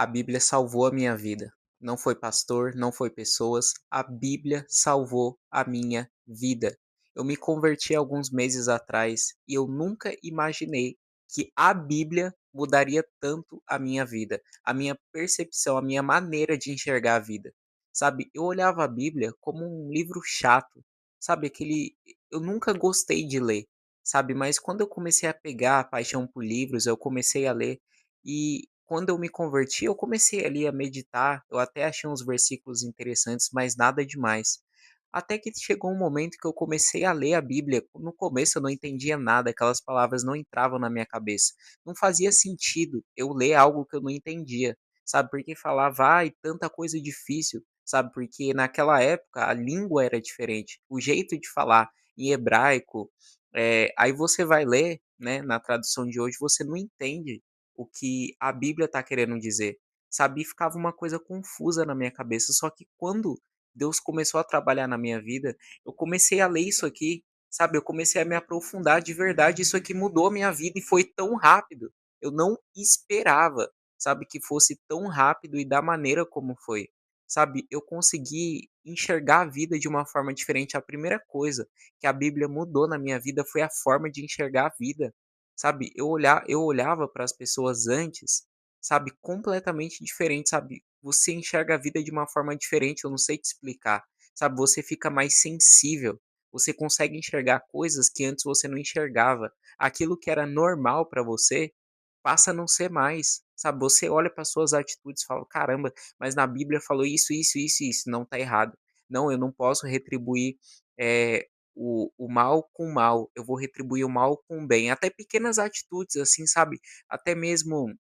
A Bíblia salvou a minha vida. Não foi pastor, não foi pessoas, a Bíblia salvou a minha vida. Eu me converti alguns meses atrás e eu nunca imaginei que a Bíblia mudaria tanto a minha vida, a minha percepção, a minha maneira de enxergar a vida. Sabe, eu olhava a Bíblia como um livro chato, sabe, aquele eu nunca gostei de ler, sabe, mas quando eu comecei a pegar a paixão por livros, eu comecei a ler e quando eu me converti, eu comecei ali a meditar, eu até achei uns versículos interessantes, mas nada demais. Até que chegou um momento que eu comecei a ler a Bíblia. No começo eu não entendia nada, aquelas palavras não entravam na minha cabeça. Não fazia sentido eu ler algo que eu não entendia, sabe? Porque falava, ai, tanta coisa difícil, sabe? Porque naquela época a língua era diferente, o jeito de falar em hebraico. Aí você vai ler, né, na tradução de hoje, você não entende o que a Bíblia está querendo dizer, sabe? E ficava uma coisa confusa na minha cabeça, só que quando Deus começou a trabalhar na minha vida, eu comecei a ler isso aqui, sabe? Eu comecei a me aprofundar de verdade, isso aqui mudou a minha vida e foi tão rápido. Eu não esperava, sabe, que fosse tão rápido e da maneira como foi. Sabe, eu consegui enxergar a vida de uma forma diferente. A primeira coisa que a Bíblia mudou na minha vida foi a forma de enxergar a vida. Sabe, eu olhava para as pessoas antes, sabe, completamente diferente, sabe. Você enxerga a vida de uma forma diferente, eu não sei te explicar, sabe, você fica mais sensível, você consegue enxergar coisas que antes você não enxergava. Aquilo que era normal para você, passa a não ser mais, sabe. Você olha para suas atitudes e fala: "Caramba, mas na Bíblia falou isso, isso, isso e isso, não, tá errado. Não, eu não posso retribuir, eh, o mal com o mal, eu vou retribuir o mal com o bem". Até pequenas atitudes, assim, sabe, até mesmo,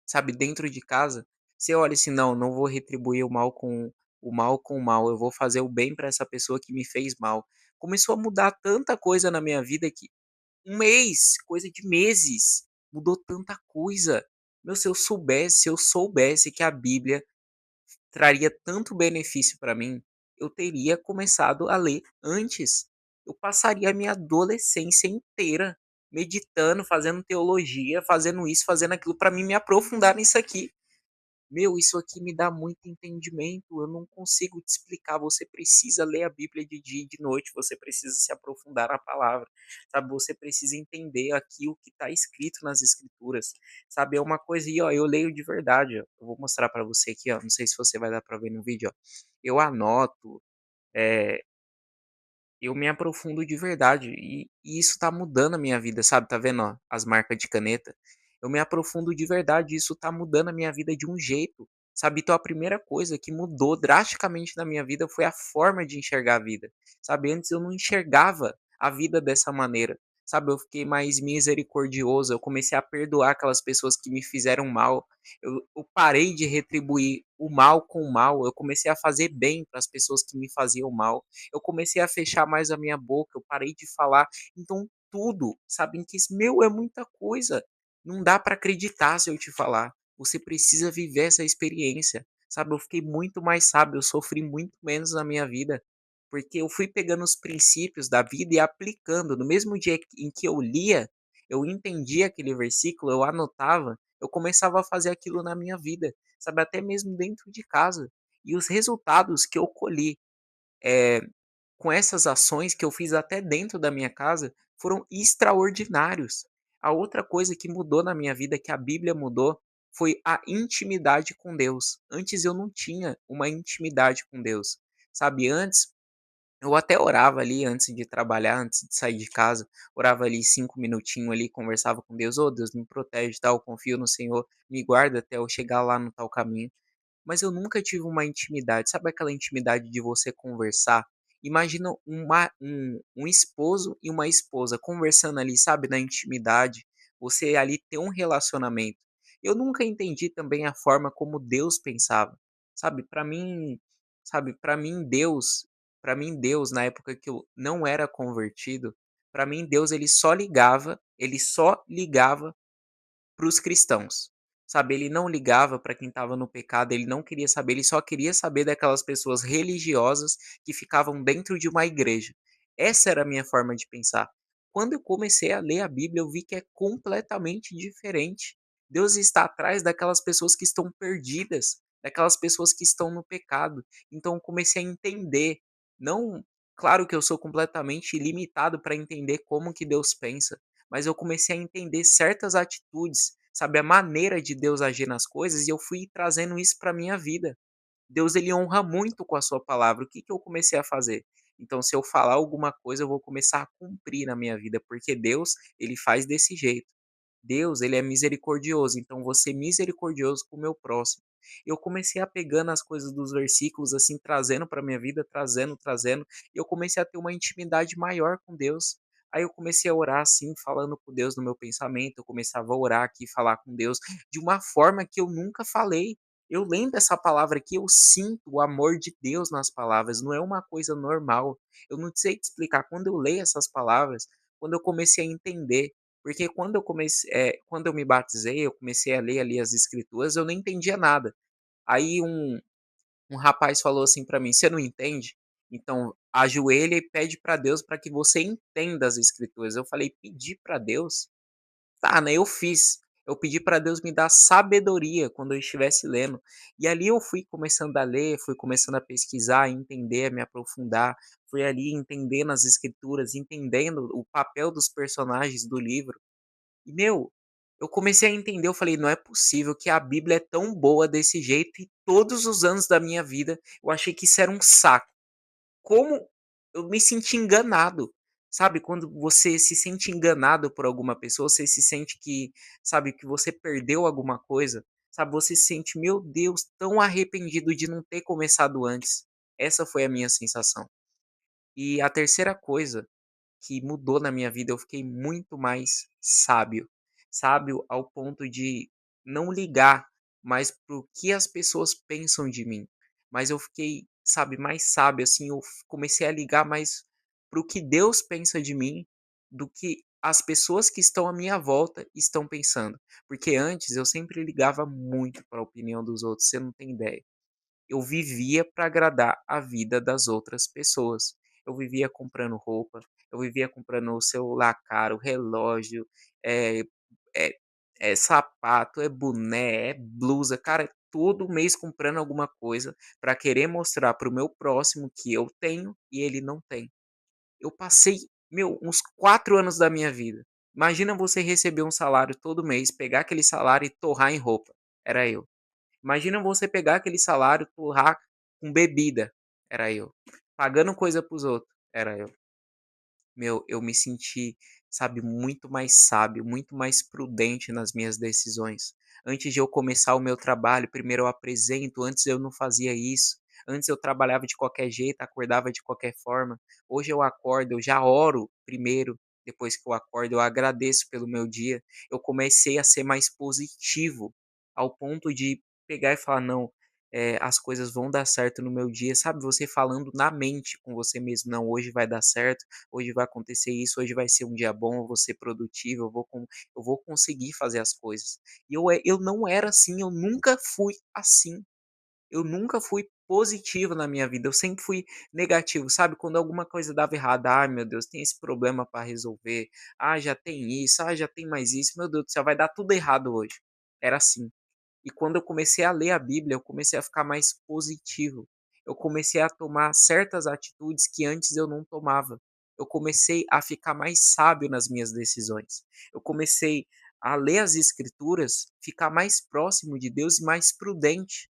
sabe, dentro de casa, você olha assim: "Não, não vou retribuir o mal com o mal, eu vou fazer o bem para essa pessoa que me fez mal". Começou a mudar tanta coisa na minha vida que um mês, coisa de meses, mudou tanta coisa. Meu, se eu soubesse que a Bíblia traria tanto benefício para mim, eu teria começado a ler antes. Eu passaria a minha adolescência inteira meditando, fazendo teologia, fazendo isso, fazendo aquilo, para mim me aprofundar nisso aqui. Meu, isso aqui me dá muito entendimento, eu não consigo te explicar, você precisa ler a Bíblia de dia e de noite, você precisa se aprofundar na palavra, sabe, você precisa entender aqui o que está escrito nas escrituras, sabe, é uma coisa e ó, eu leio de verdade, ó, eu vou mostrar para você aqui, ó, não sei se você vai dar para ver no vídeo, ó, eu anoto, eh, eu me aprofundo de verdade e isso tá mudando a minha vida, sabe, tá vendo, ó, as marcas de caneta? Eu me aprofundo de verdade, isso tá mudando a minha vida de um jeito, sabe. Então a primeira coisa que mudou drasticamente na minha vida foi a forma de enxergar a vida, sabe. Antes eu não enxergava a vida dessa maneira, sabe, eu fiquei mais misericordioso, eu comecei a perdoar aquelas pessoas que me fizeram mal, eu parei de retribuir o mal com o mal, eu comecei a fazer bem para as pessoas que me faziam mal, eu comecei a fechar mais a minha boca, eu parei de falar. Então tudo, sabe, que meu, é muita coisa. Não dá para acreditar se eu te falar. Você precisa viver essa experiência, sabe. Eu fiquei muito mais sábio, eu sofri muito menos na minha vida, porque eu fui pegando os princípios da vida e aplicando. No mesmo dia em que eu lia, eu entendia aquele versículo, eu anotava, eu começava a fazer aquilo na minha vida, sabe, até mesmo dentro de casa. E os resultados que eu colhi, eh com essas ações que eu fiz até dentro da minha casa, foram extraordinários. A outra coisa que mudou na minha vida, que a Bíblia mudou, foi a intimidade com Deus. Antes eu não tinha uma intimidade com Deus, sabe, antes eu até orava ali antes de trabalhar, antes de sair de casa, orava ali 5 minutinhos ali, conversava com Deus: "Ô Deus, me protege, tal, confio no Senhor, me guarda até eu chegar lá no tal caminho". Mas eu nunca tive uma intimidade, sabe aquela intimidade de você conversar? Imagina um esposo e uma esposa conversando ali, sabe, na intimidade, você ali ter um relacionamento. Eu nunca entendi também a forma como Deus pensava, sabe, para mim Deus na época que eu não era convertido, para mim Deus ele só ligava para os cristãos, sabe, ele não ligava para quem estava no pecado, ele não queria saber, ele só queria saber daquelas pessoas religiosas que ficavam dentro de uma igreja. Essa era a minha forma de pensar. Quando eu comecei a ler a Bíblia, eu vi que é completamente diferente. Deus está atrás daquelas pessoas que estão perdidas, daquelas pessoas que estão no pecado. Então eu comecei a entender, não, claro que eu sou completamente limitado para entender como que Deus pensa, mas eu comecei a entender certas atitudes, sabe, a maneira de Deus agir nas coisas, e eu fui trazendo isso para minha vida. Deus, ele honra muito com a sua palavra. O que que eu comecei a fazer? Então, se eu falar alguma coisa, eu vou começar a cumprir na minha vida, porque Deus, ele faz desse jeito. Deus, ele é misericordioso, então vou ser misericordioso com o meu próximo. Eu comecei a pegando as coisas dos versículos, assim, trazendo para minha vida, trazendo, e eu comecei a ter uma intimidade maior com Deus. Aí eu comecei a orar assim, falando com Deus no meu pensamento, eu começava a orar aqui, falar com Deus de uma forma que eu nunca falei. Eu lembro essa palavra aqui, eu sinto o amor de Deus nas palavras, não é uma coisa normal. Eu não sei te explicar, quando eu leio essas palavras, quando eu comecei a entender, porque quando eu me batizei, eu comecei a ler ali as escrituras, eu não entendia nada. Aí um rapaz falou assim para mim: "Você não entende? Então ajoelha e pede para Deus para que você entenda as escrituras". Eu falei: "Pedir para Deus?". Tá, né, eu fiz. Eu pedi para Deus me dar sabedoria quando eu estivesse lendo. E ali eu fui começando a ler, fui começando a pesquisar, a entender, a me aprofundar. Fui ali entendendo as escrituras, entendendo o papel dos personagens do livro. E, meu, eu comecei a entender, eu falei: "Não é possível que a Bíblia é tão boa desse jeito", e todos os anos da minha vida eu achei que isso era um saco. Como eu me senti enganado, sabe, quando você se sente enganado por alguma pessoa, você se sente que, sabe, que você perdeu alguma coisa, sabe, você se sente: "Meu Deus, tão arrependido de não ter começado antes". Essa foi a minha sensação. E a terceira coisa que mudou na minha vida, eu fiquei muito mais sábio. Sábio ao ponto de não ligar mais para o que as pessoas pensam de mim, mas eu fiquei, sabe, mais sábio, assim, comecei a ligar mais para o que Deus pensa de mim, do que as pessoas que estão à minha volta estão pensando. Porque antes eu sempre ligava muito para a opinião dos outros, você não tem ideia. Eu vivia para agradar a vida das outras pessoas. Eu vivia comprando roupa, eu vivia comprando o celular caro, relógio, é é sapato, é boné, é blusa, cara, todo mês comprando alguma coisa para querer mostrar para o meu próximo que eu tenho e ele não tem. Eu passei, meu, uns 4 anos da minha vida. Imagina você receber um salário todo mês, pegar aquele salário e torrar em roupa. Era eu. Imagina você pegar aquele salário, torrar com bebida, era eu. Pagando coisa para os outros, era eu. Meu, eu me senti, sabe, muito mais sábio, muito mais prudente nas minhas decisões. Antes de eu começar o meu trabalho, primeiro eu apresento, antes eu não fazia isso. Antes eu trabalhava de qualquer jeito, acordava de qualquer forma. Hoje eu acordo, eu já oro primeiro, depois que eu acordo, eu agradeço pelo meu dia. Eu comecei a ser mais positivo, ao ponto de pegar e falar: não, as coisas vão dar certo no meu dia, sabe? Você falando na mente com você mesmo: não, hoje vai dar certo, hoje vai acontecer isso, hoje vai ser um dia bom, eu vou ser produtivo, eu vou conseguir fazer as coisas. E eu não era assim, eu nunca fui assim. Eu nunca fui positivo na minha vida, eu sempre fui negativo, sabe? Quando alguma coisa dava errado: "Ai, meu Deus, tem esse problema para resolver. Ah, já tem isso. Ah, já tem mais isso. Meu Deus do céu, vai dar tudo errado hoje". Era assim. E quando eu comecei a ler a Bíblia, eu comecei a ficar mais positivo. Eu comecei a tomar certas atitudes que antes eu não tomava. Eu comecei a ficar mais sábio nas minhas decisões. Eu comecei a ler as escrituras, ficar mais próximo de Deus e mais prudente.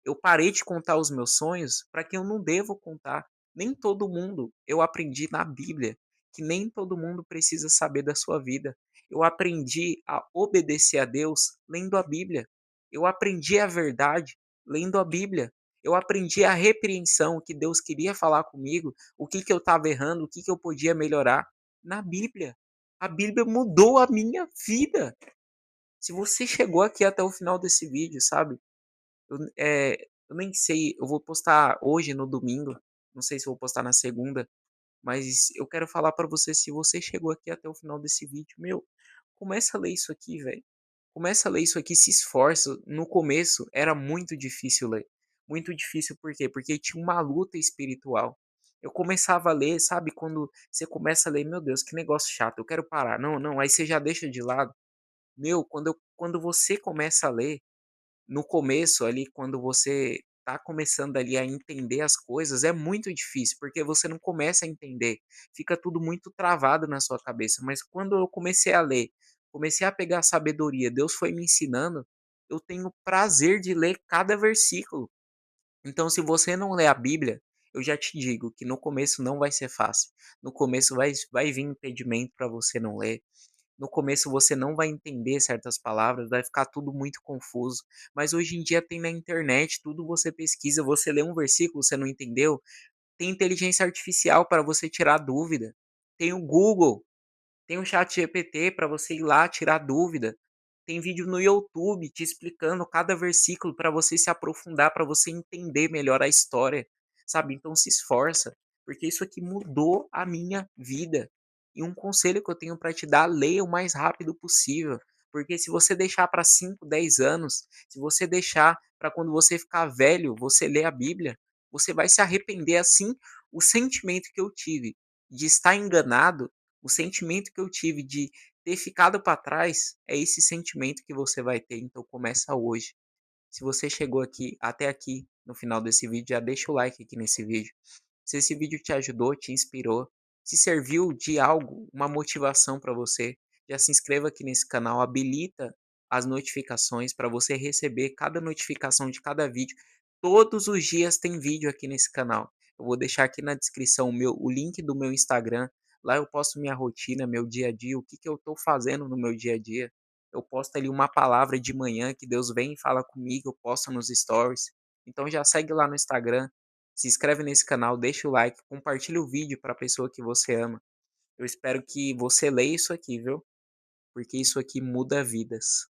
Eu parei de contar os meus sonhos para quem eu não devo contar. Nem todo mundo, eu aprendi na Bíblia que nem todo mundo precisa saber da sua vida. Eu aprendi a obedecer a Deus lendo a Bíblia. Eu aprendi a verdade lendo a Bíblia. Eu aprendi a repreensão que Deus queria falar comigo, o que que eu estava errando, o que que eu podia melhorar na Bíblia. A Bíblia mudou a minha vida. Se você chegou aqui até o final desse vídeo, sabe? Eu nem sei, eu vou postar hoje no domingo, não sei se eu vou postar na segunda, mas eu quero falar pra você, se você chegou aqui até o final desse vídeo, meu, começa a ler isso aqui, velho. Começa a ler isso aqui, se esforça. No começo era muito difícil ler. Muito difícil por quê? Porque tinha uma luta espiritual. Eu começava a ler, sabe, quando você começa a ler, meu Deus, que negócio chato, eu quero parar. Não, não, aí você já deixa de lado. Meu, quando você começa a ler, no começo ali, quando você tá começando ali a entender as coisas, é muito difícil, porque você não começa a entender, fica tudo muito travado na sua cabeça, mas quando eu comecei a ler, comecei a pegar sabedoria, Deus foi me ensinando, eu tenho prazer de ler cada versículo. Então, se você não lê a Bíblia, eu já te digo que no começo não vai ser fácil. No começo vai vir impedimento para você não ler. No começo você não vai entender certas palavras, vai ficar tudo muito confuso. Mas hoje em dia tem na internet, tudo você pesquisa, você lê um versículo, você não entendeu, tem inteligência artificial para você tirar dúvida. Tem o Google, tem o chat GPT para você ir lá tirar dúvida. Tem vídeo no YouTube te explicando cada versículo para você se aprofundar, para você entender melhor a história, sabe? Então se esforça, porque isso aqui mudou a minha vida. E um conselho que eu tenho para te dar, leia o mais rápido possível, porque se você deixar para 5, 10 anos, se você deixar para quando você ficar velho, você ler a Bíblia, você vai se arrepender assim. O sentimento que eu tive de estar enganado, o sentimento que eu tive de ter ficado para trás, é esse sentimento que você vai ter, então começa hoje. Se você chegou aqui até aqui no final desse vídeo, já deixa o like aqui nesse vídeo. Se esse vídeo te ajudou, te inspirou, se serviu de algo, uma motivação para você, já se inscreva aqui nesse canal, habilita as notificações para você receber cada notificação de cada vídeo. Todos os dias tem vídeo aqui nesse canal. Eu vou deixar aqui na descrição o link do meu Instagram. Lá eu posto minha rotina, meu dia a dia, o que, que eu estou fazendo no meu dia a dia. Eu posto ali uma palavra de manhã que Deus vem e fala comigo, eu posto nos stories. Então já segue lá no Instagram, se inscreve nesse canal, deixa o like, compartilha o vídeo para a pessoa que você ama. Eu espero que você leia isso aqui, viu? Porque isso aqui muda vidas.